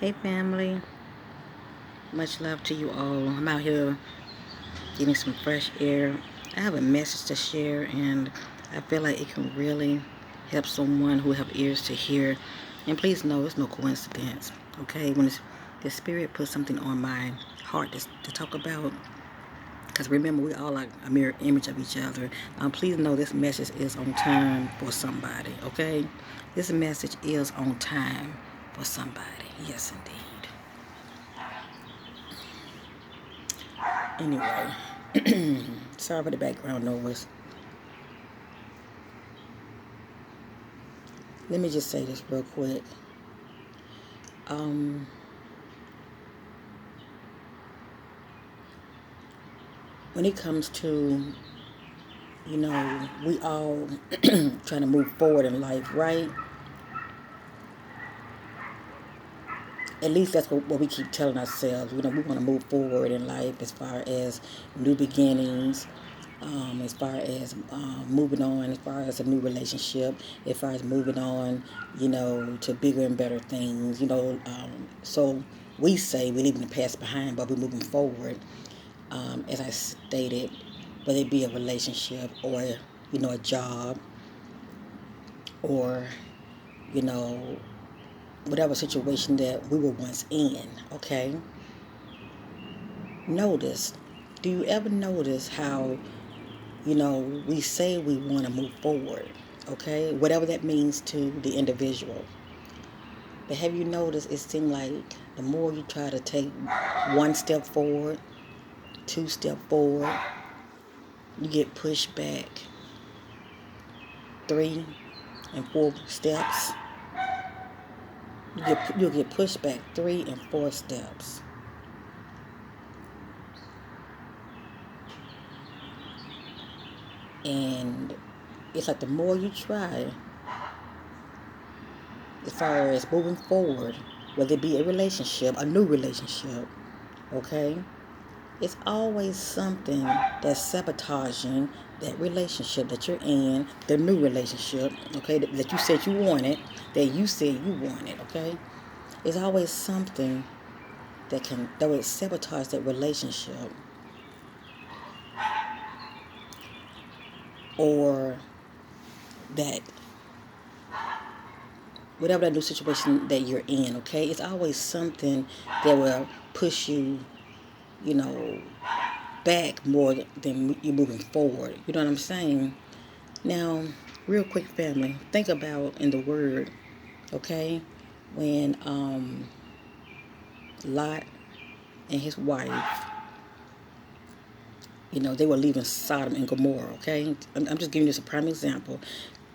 Hey family, much love to you all. I'm out here getting some fresh air. I have a message to share and I feel like it can really help someone who have ears to hear. And please know it's no coincidence, okay? When the Spirit puts something on my heart to talk about, because remember we all are a mirror image of each other. Please know this message is on time for somebody, okay? This message is on time for somebody. Yes, indeed. Anyway, sorry for the background noise. Let me just say this real quick. Um, when it comes to, we all trying to move forward in life, right? At least that's what we keep telling ourselves. We want to move forward in life as far as new beginnings, as far as moving on, as far as a new relationship, as far as moving on, to bigger and better things, so we say we're leaving the past behind, but we're moving forward. As I stated, whether it be a relationship or, a job or, you know, whatever situation that we were once in, okay? Notice, do you ever notice how, we say we want to move forward, okay? Whatever that means to the individual. But have you noticed it seems like the more you try to take one step forward, two step forward, you get pushed back 3 and 4 steps. You'll get pushed back 3 and 4 steps. And it's like the more you try, as far as moving forward, whether it be a relationship, a new relationship, okay? It's always something that's sabotaging that relationship that you're in, the new relationship, okay, that you said you wanted, okay? It's always something that would sabotage that relationship, or that whatever that new situation that you're in, okay? It's always something that will push you, you know, back more than you moving forward. You know what I'm saying? Now, real quick, family, think about in the Word, okay, when Lot and his wife, they were leaving Sodom and Gomorrah, okay? I'm just giving you this a prime example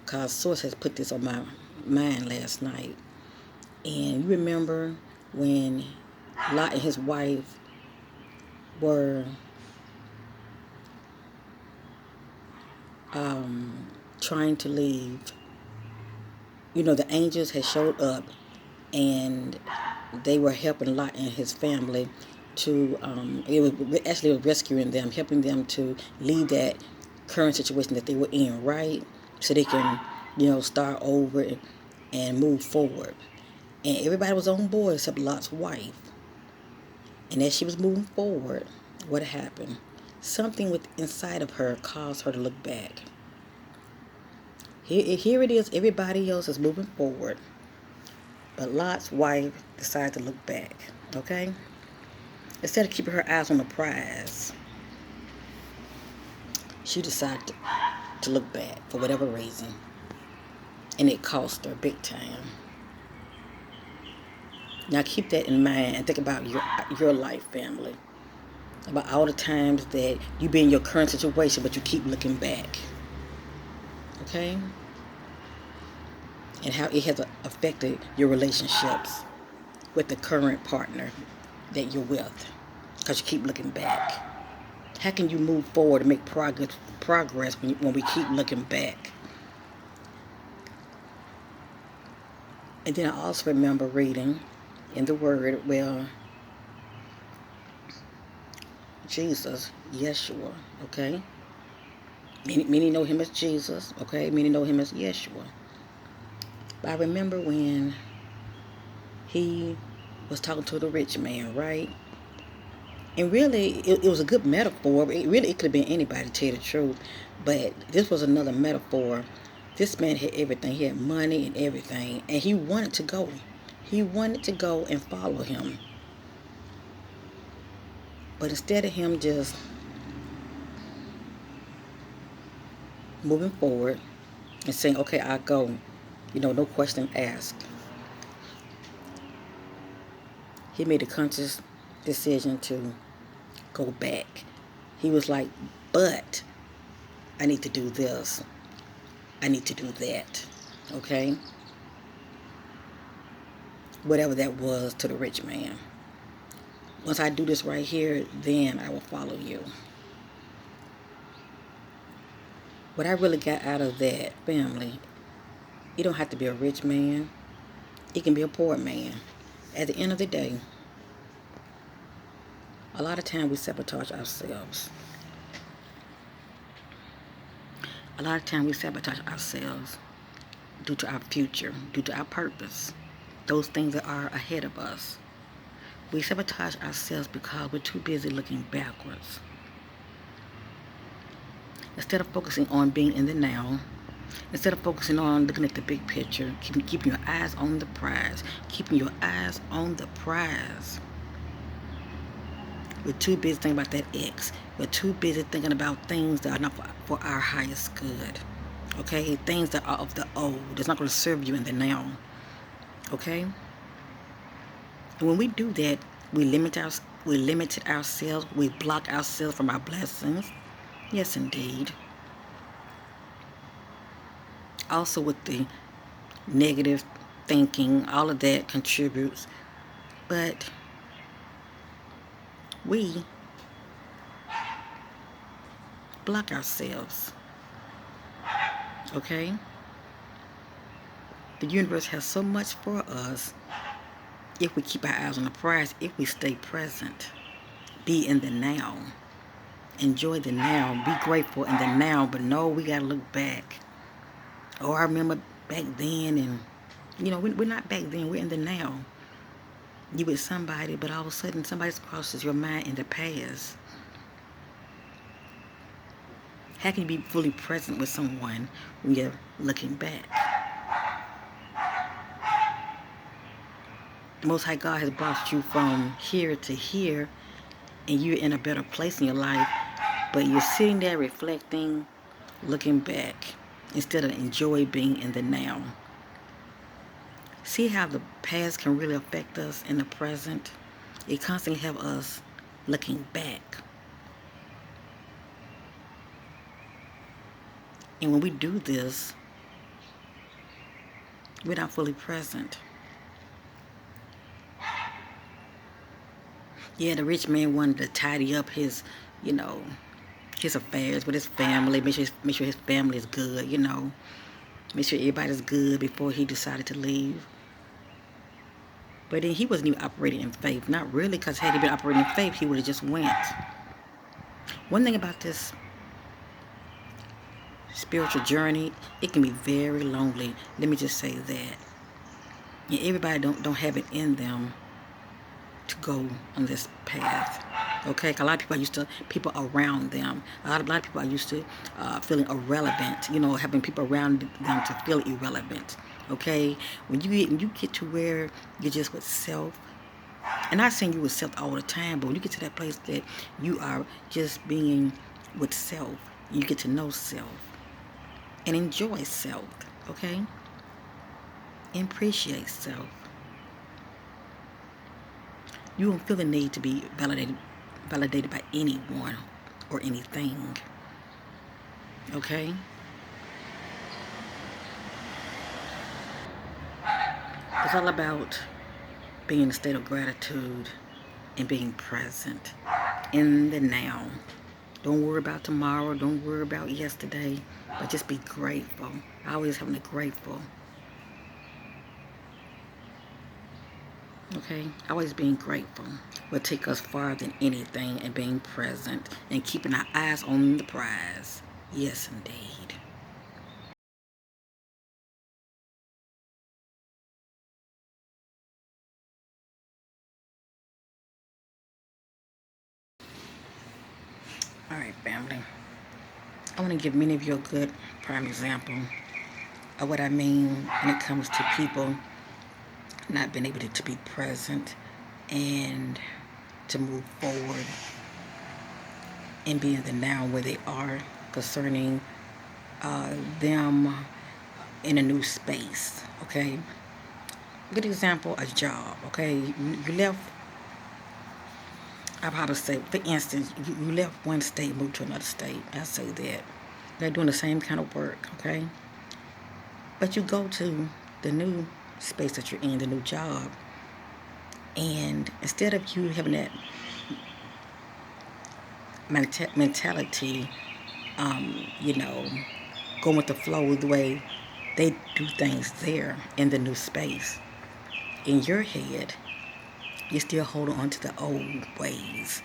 because Source has put this on my mind last night. And you remember when Lot and his wife were trying to leave, the angels had showed up and they were helping Lot and his family to, it was rescuing them, helping them to leave that current situation that they were in, right? So they can, start over and move forward. And everybody was on board except Lot's wife. And as she was moving forward, what happened? Something inside of her caused her to look back. Here it is, everybody else is moving forward. But Lot's wife decided to look back, okay? Instead of keeping her eyes on the prize, she decided to look back for whatever reason. And it cost her big time. Now keep that in mind and think about your life, family. About all the times that you be in your current situation, but you keep looking back. Okay? And how it has affected your relationships with the current partner that you're with, because you keep looking back. How can you move forward and make progress when we keep looking back? And then I also remember reading in the Word where Jesus, Yeshua, okay? Many know him as Jesus, okay? Many know him as Yeshua. But I remember when he was talking to the rich man, right? And really, it was a good metaphor. It could have been anybody, to tell you the truth. But this was another metaphor. This man had everything. He had money and everything. And he wanted to go. He wanted to go and follow him. But instead of him just moving forward and saying, okay, I'll go, no question asked, he made a conscious decision to go back. He was like, but I need to do this. I need to do that. Okay? Whatever that was to the rich man. Once I do this right here, then I will follow you. What I really got out of that, family, you don't have to be a rich man. You can be a poor man. At the end of the day, a lot of time we sabotage ourselves. A lot of time we sabotage ourselves due to our future, due to our purpose, those things that are ahead of us. We sabotage ourselves because we're too busy looking backwards. Instead of focusing on being in the now, instead of focusing on looking at the big picture, keeping your eyes on the prize, keeping your eyes on the prize. We're too busy thinking about that X. We're too busy thinking about things that are not for our highest good. Okay? Things that are of the old. That's not going to serve you in the now. Okay? And when we do that, we limit ourselves. We block ourselves from our blessings. Yes, indeed. Also, with the negative thinking, all of that contributes. But we block ourselves. Okay? The universe has so much for us if we keep our eyes on the prize, if we stay present. Be in the now. Enjoy the now. Be grateful in the now. But no, we got to look back. Oh, I remember back then, and we're not back then. We're in the now. You with somebody, but all of a sudden somebody crosses your mind in the past. How can you be fully present with someone when you're looking back? The Most High God has brought you from here to here, and you're in a better place in your life, but you're sitting there reflecting, looking back, instead of enjoy being in the now. See how the past can really affect us in the present? It constantly have us looking back. And when we do this, we're not fully present. Yeah, the rich man wanted to tidy up his, his affairs with his family, make sure his family is good, make sure everybody's good before he decided to leave. But then he wasn't even operating in faith. Not really, because had he been operating in faith, he would have just went. One thing about this spiritual journey, it can be very lonely. Let me just say that. And everybody don't have it in them to go on this path. Okay, a lot of people are used to people around them. A lot of people are used to feeling irrelevant. Having people around them to feel irrelevant. Okay, when you get to where you're just with self, and not saying you with self all the time, but when you get to that place that you are just being with self, you get to know self and enjoy self. Okay, and appreciate self. You won't feel the need to be validated by anyone or anything. Okay? It's all about being in a state of gratitude and being present in the now. Don't worry about tomorrow. Don't worry about yesterday. But just be grateful. Always having a grateful. Okay? Always being grateful will take us farther than anything, and being present and keeping our eyes on the prize. Yes, indeed. Alright, family. I want to give many of you a good prime example of what I mean when it comes to people not being able to be present and to move forward and be in the now where they are concerning them in a new space. Okay, good example, a job. Okay, you left. I probably say, for instance, you left one state, moved to another state. I say that they're doing the same kind of work. Okay, but you go to the new space that you're in, the new job, and instead of you having that mentality, you know, going with the flow the way they do things there in the new space, in your head, you're still holding on to the old ways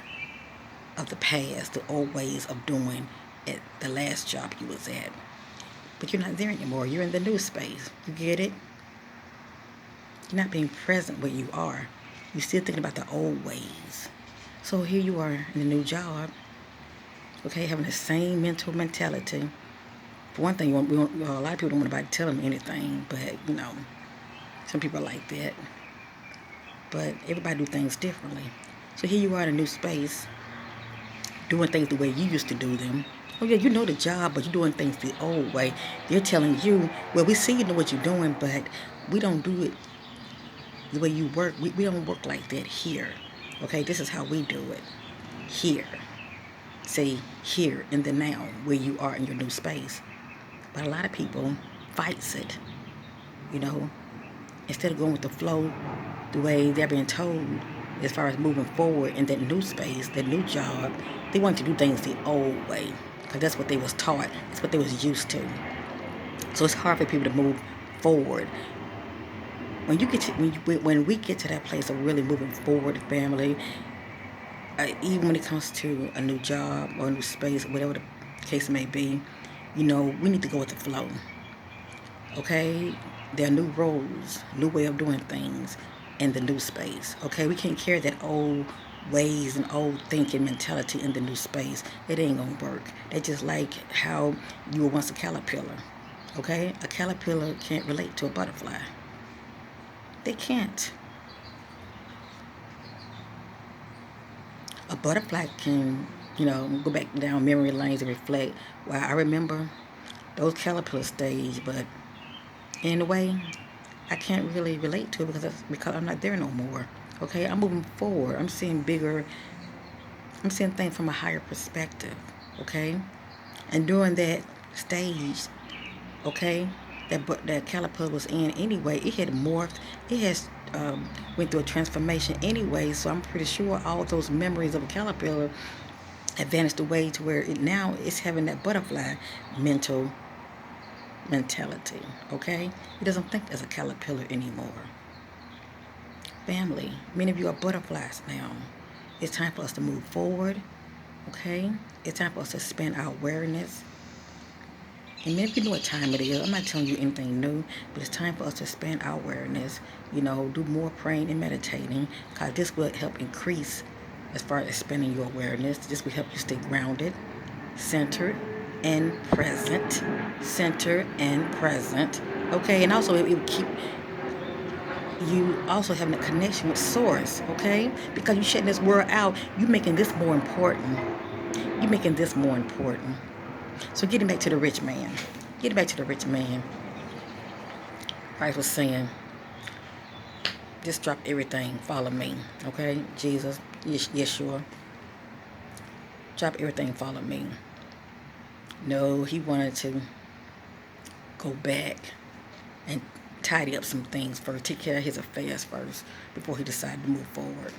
of the past, the old ways of doing at the last job you was at. But you're not there anymore. You're in the new space. You get it? You're not being present where you are. You're still thinking about the old ways. So here you are in a new job, okay, having the same mental mentality. For one thing, a lot of people don't want anybody to tell them anything, but, some people are like that. But everybody do things differently. So here you are in a new space, doing things the way you used to do them. Oh yeah, you know the job, but you're doing things the old way. They're telling you, well, we see you know what you're doing, but we don't do it the way you work. We don't work like that here. Okay, this is how we do it here. Say here in the now, where you are in your new space. But a lot of people fights it, instead of going with the flow the way they're being told as far as moving forward in that new space, that new job. They want to do things the old way because that's what they was taught. That's what they was used to. So it's hard for people to move forward. When you get to, when we get to that place of really moving forward, family, even when it comes to a new job or a new space, whatever the case may be, we need to go with the flow. Okay, there are new roles, new way of doing things in the new space. Okay, we can't carry that old ways and old thinking mentality in the new space. It ain't gonna work. That's just like how you were once a caterpillar. Okay, a caterpillar can't relate to a butterfly. They can't. A butterfly can, go back down memory lanes and reflect. Well, I remember those caterpillar stage, but in a way, I can't really relate to it because I'm not there no more. Okay, I'm moving forward. I'm seeing bigger. I'm seeing things from a higher perspective. Okay, and during that stage, okay, that caterpillar was in anyway. It had morphed. It has went through a transformation anyway. So I'm pretty sure all those memories of a caterpillar have vanished away to where now it's having that butterfly mentality. Okay, it doesn't think as a caterpillar anymore. Family, many of you are butterflies now. It's time for us to move forward. Okay, it's time for us to expand our awareness. And maybe you know what time it is. I'm not telling you anything new, but it's time for us to expand our awareness. Do more praying and meditating, because this will help increase as far as expanding your awareness. This will help you stay grounded, centered, and present. Centered and present. Okay, and also it will keep you also having a connection with source. Okay, because you're shutting this world out, you're making this more important. You're making this more important. So getting back to the rich man. Getting back to the rich man. Christ was saying, just drop everything, follow me. Okay? Jesus, Yeshua. Drop everything, follow me. No, he wanted to go back and tidy up some things first. Take care of his affairs first before he decided to move forward.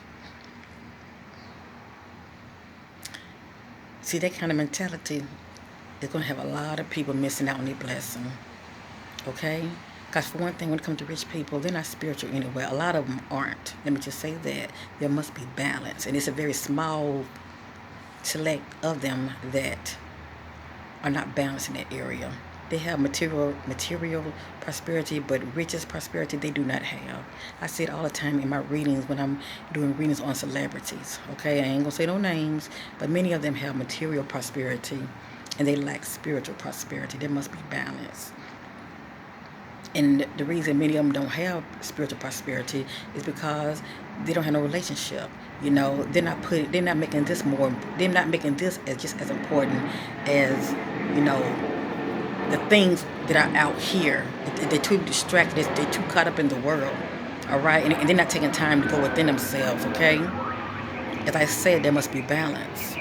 See, that kind of mentality is going to have a lot of people missing out on their blessing. Okay? Because for one thing, when it comes to rich people, they're not spiritual anyway. A lot of them aren't. Let me just say that. There must be balance. And it's a very small select of them that are not balanced in that area. They have material prosperity, but richest prosperity they do not have. I see it all the time in my readings when I'm doing readings on celebrities. Okay, I ain't gonna say no names, but many of them have material prosperity, and they lack spiritual prosperity. There must be balance. And the reason many of them don't have spiritual prosperity is because they don't have no relationship. They're not making this more. They're not making this as just as important as you know the things that are out here. They're too distracted. They're too caught up in the world. All right, and they're not taking time to go within themselves. Okay, as I said, there must be balance.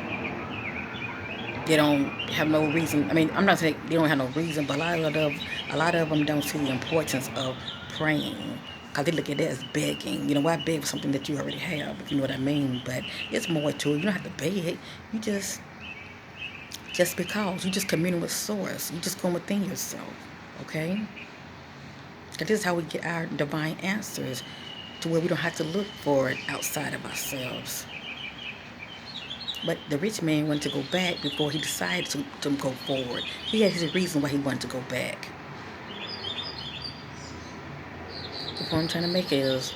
They don't have no reason. I mean, I'm not saying they don't have no reason, but a lot of them don't see the importance of praying because they look at it as begging. Why beg for something that you already have? If you know what I mean. But it's more to it. You don't have to beg. You just because you just communing with Source. You just going within yourself. Okay. And this is how we get our divine answers, to where we don't have to look for it outside of ourselves. But the rich man wanted to go back before he decided to go forward. He had his reason why he wanted to go back. The point I'm trying to make is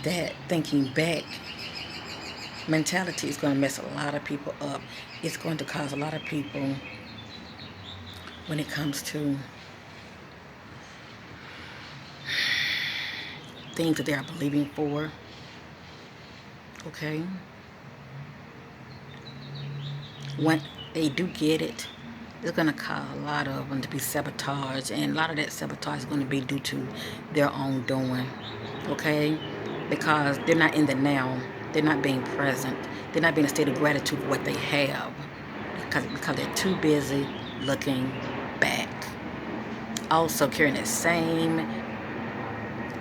that thinking back mentality is going to mess a lot of people up. It's going to cause a lot of people, when it comes to things that they are believing for, okay, when they do get it, it's going to cause a lot of them to be sabotaged, and a lot of that sabotage is going to be due to their own doing, okay, because they're not in the now. They're not being present. They're not being in a state of gratitude for what they have, because they're too busy looking back. Also carrying that same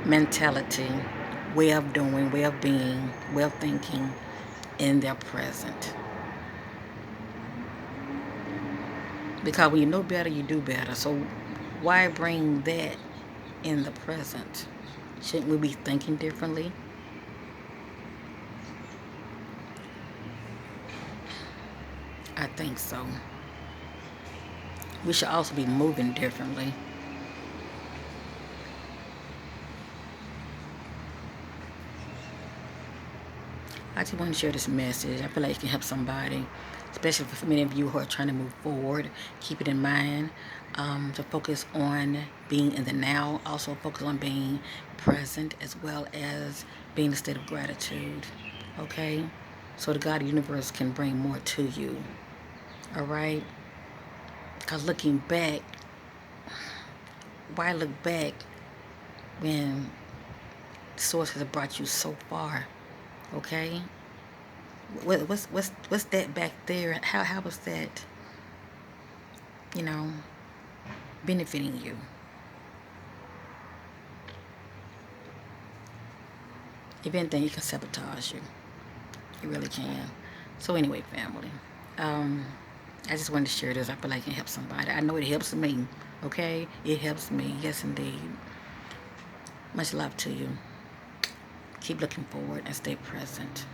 mentality, way of doing, way of being, way of thinking in their present. Because when you know better, you do better. So why bring that in the present? Shouldn't we be thinking differently? I think so. We should also be moving differently. I just want to share this message. I feel like it can help somebody, especially for many of you who are trying to move forward. Keep it in mind to focus on being in the now. Also focus on being present, as well as being in a state of gratitude. Okay? So the God universe can bring more to you. All right? Because looking back, why look back when Source has brought you so far? Okay, what's that back there? How was that, benefiting you? If anything, it can sabotage you. It really can. So anyway, family, I just wanted to share this. I feel like it can help somebody. I know it helps me. Okay, it helps me. Yes, indeed. Much love to you. Keep looking forward and stay present.